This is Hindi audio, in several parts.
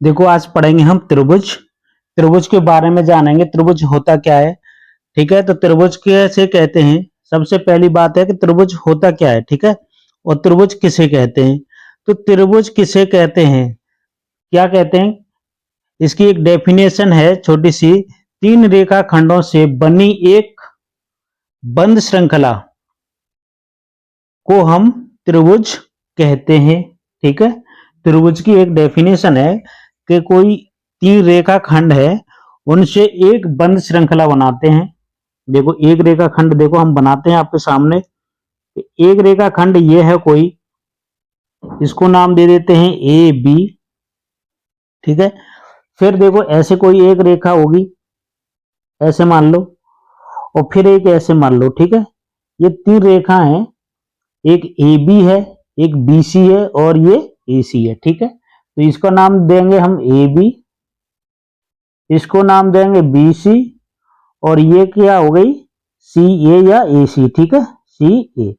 देखो आज पढ़ेंगे हम त्रिभुज। त्रिभुज के बारे में जानेंगे, त्रिभुज होता क्या है। ठीक है, तो त्रिभुज कैसे कहते हैं। सबसे पहली बात है कि त्रिभुज होता क्या है। ठीक है, और त्रिभुज किसे कहते हैं। तो त्रिभुज किसे कहते हैं, क्या कहते हैं, इसकी एक डेफिनेशन है छोटी सी। तीन रेखा खंडों से बनी एक बंद श्रृंखला को हम त्रिभुज कहते हैं। ठीक है, त्रिभुज की एक डेफिनेशन है कि कोई तीन रेखा खंड है, उनसे एक बंद श्रृंखला बनाते हैं। देखो एक रेखा खंड देखो हम बनाते हैं आपके सामने। एक रेखा खंड ये है कोई, इसको नाम दे देते हैं ए बी। ठीक है, फिर देखो ऐसे कोई एक रेखा होगी, ऐसे मान लो, और फिर एक ऐसे मान लो। ठीक है, ये तीन रेखा हैं, एक ए बी है, एक बी सी है और ये ए सी है। ठीक है, तो इसका नाम देंगे हम ए बी, इसको नाम देंगे बी सी, और ये क्या हो गई सी ए या ए सी। ठीक है, सी ए।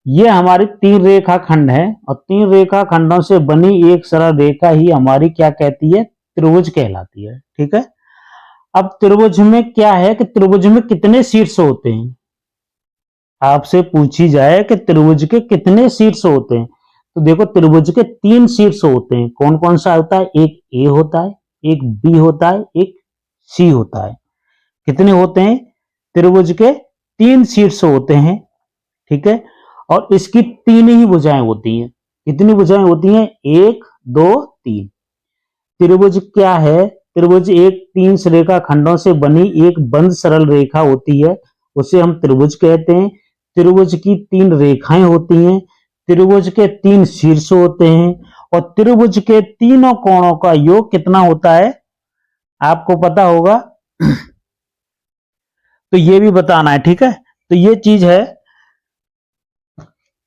ये हमारी तीन रेखा खंड है, और तीन रेखा खंडों से बनी एक सरल रेखा ही हमारी क्या कहती है, त्रिभुज कहलाती है। ठीक है, अब त्रिभुज में क्या है कि त्रिभुज में कितने शीर्ष होते हैं। आपसे पूछी जाए कि त्रिभुज के कितने शीर्ष होते हैं, तो देखो त्रिभुज के तीन शीर्ष होते हैं। कौन कौन सा होता है, एक ए होता है, एक बी होता है, एक सी होता है। कितने होते हैं, त्रिभुज के तीन शीर्ष होते हैं। ठीक है, और इसकी तीन ही भुजाएं होती हैं। कितनी भुजाएं होती हैं, एक दो तीन। त्रिभुज क्या है, त्रिभुज एक तीन रेखा खंडों से बनी एक बंद सरल रेखा होती है, उसे हम त्रिभुज कहते हैं। त्रिभुज की तीन रेखाएं होती हैं, त्रिभुज के तीन शीर्ष होते हैं, और त्रिभुज के तीनों कोणों का योग कितना होता है आपको पता होगा, तो ये भी बताना है। ठीक है, तो ये चीज है,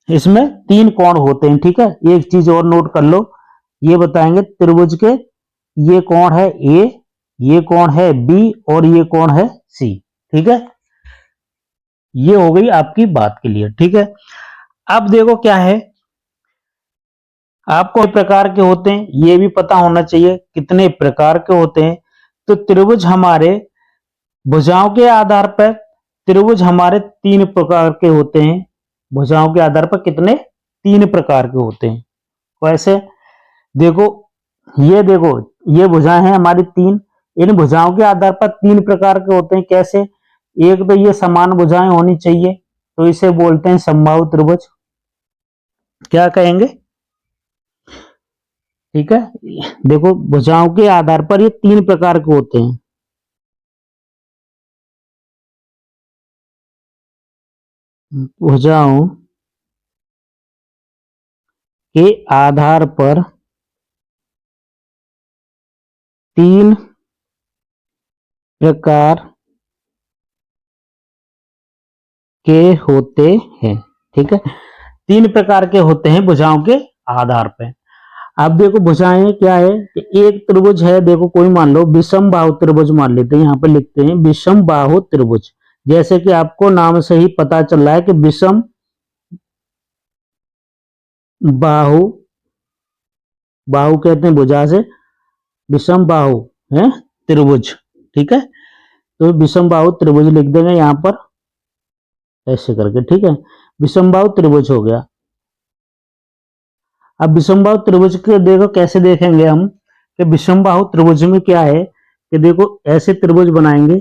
इसमें तीन कोण होते हैं। ठीक है, एक चीज और नोट कर लो, ये बताएंगे त्रिभुज के ये कोण है ए, ये कोण है बी और ये कोण है सी। ठीक है, ये हो गई आपकी बात के लिए। ठीक है, अब देखो क्या है, आपको प्रकार के होते हैं ये भी पता होना चाहिए, कितने प्रकार के होते हैं। तो त्रिभुज हमारे भुजाओं के आधार पर, त्रिभुज हमारे तीन प्रकार के होते हैं। भुजाओं के आधार पर कितने, तीन प्रकार के होते हैं। वैसे देखो, देखो ये भुजाएं हैं हमारी तीन, इन भुजाओं के आधार पर तीन प्रकार के होते हैं। कैसे, एक तो ये समान भुजाएं होनी चाहिए, तो इसे बोलते हैं समबाहु त्रिभुज। क्या कहेंगे, ठीक है, देखो भुजाओं के आधार पर ये तीन प्रकार के होते हैं। भुजाओं के आधार पर तीन प्रकार के होते हैं। ठीक है, तीन प्रकार के होते हैं भुजाओं के आधार पर। अब देखो भुजाएं क्या है कि एक त्रिभुज है, देखो कोई मान लो विषम बाहु त्रिभुज मान लेते हैं, यहाँ पे लिखते हैं विषम बाहु त्रिभुज। जैसे कि आपको नाम से ही पता चल रहा है कि विषम बाहु, बाहु कहते हैं भुजा से, विषम बाहु है त्रिभुज। ठीक है, तो विषम बाहु त्रिभुज लिख देंगे यहाँ पर ऐसे करके। ठीक है, विषम बाहु त्रिभुज हो गया। अब विषम बाहु त्रिभुज के देखो कैसे देखेंगे हम कि विषम बाहु त्रिभुज में क्या है कि देखो ऐसे त्रिभुज बनाएंगे।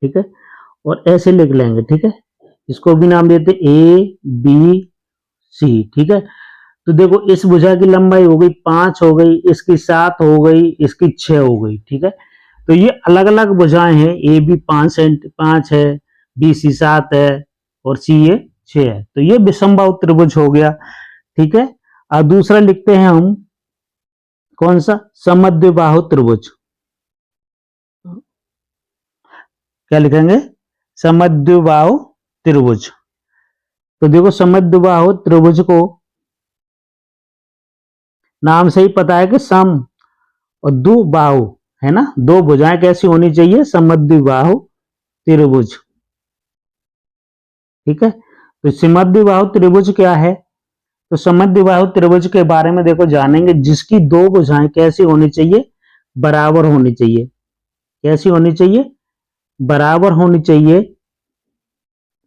ठीक है, और ऐसे लिख लेंगे। ठीक है, इसको भी नाम देते ए बी सी। ठीक है, तो देखो इस भुजा की लंबाई हो गई 5 हो गई, इसकी 7 हो गई, इसकी 6 हो गई। ठीक है, तो ये अलग अलग भुजाएं हैं, ए बी 5 है, बी सी 7 है और सी ये 6 है। तो ये विषमबाहु त्रिभुज हो गया। ठीक है, और दूसरा लिखते हैं हम कौन सा, समद्विबाहु त्रिभुज। क्या लिखेंगे, समद्विबाहु त्रिभुज। तो देखो समद्विबाहु त्रिभुज को नाम से ही पता है कि सम और दु बाहु है ना, दो भुजाएं कैसी होनी चाहिए, समद्विबाहु त्रिभुज। ठीक है, तो समद्विबाहु त्रिभुज क्या है, तो समद्विबाहु त्रिभुज के बारे में देखो जानेंगे, जिसकी दो भुजाएं कैसी होनी चाहिए, बराबर होनी चाहिए। कैसी होनी चाहिए, बराबर होनी चाहिए,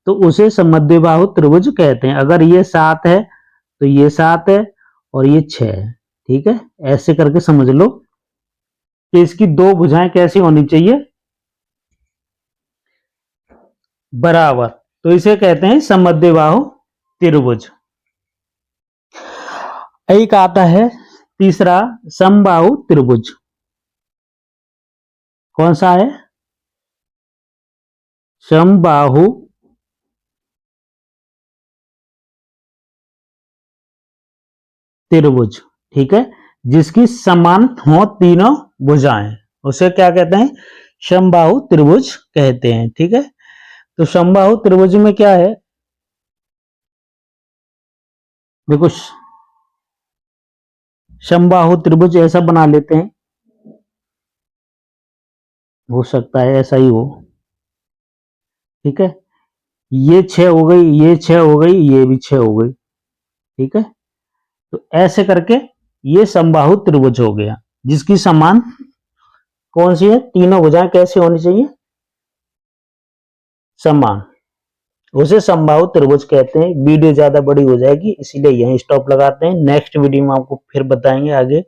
तो उसे समद्विबाहु त्रिभुज कहते हैं। अगर ये 7 है तो ये 7 है और ये 6 है, ठीक है। ऐसे करके समझ लो कि इसकी दो भुजाएं कैसी होनी चाहिए, बराबर, तो इसे कहते हैं समद्विबाहु त्रिभुज। एक आता है तीसरा समबाहु त्रिभुज। कौन सा है, समबाहु त्रिभुज, ठीक है, जिसकी समान हो तीनों भुजाएं, उसे क्या कहते हैं, समबाहु त्रिभुज कहते हैं, ठीक है। तो समबाहु त्रिभुज में क्या है, देखो समबाहु त्रिभुज ऐसा बना लेते हैं, हो सकता है ऐसा ही हो, ठीक है। ये 6 हो गई, ये 6 हो गई, ये भी 6 हो गई, ठीक है। तो ऐसे करके ये समबाहु त्रिभुज हो गया, जिसकी समान कौन सी है, तीनों भुजाएं कैसी होनी चाहिए, समान, उसे समबाहु त्रिभुज कहते हैं। वीडियो ज्यादा बड़ी हो जाएगी, इसीलिए यहीं स्टॉप लगाते हैं। नेक्स्ट वीडियो में आपको फिर बताएंगे आगे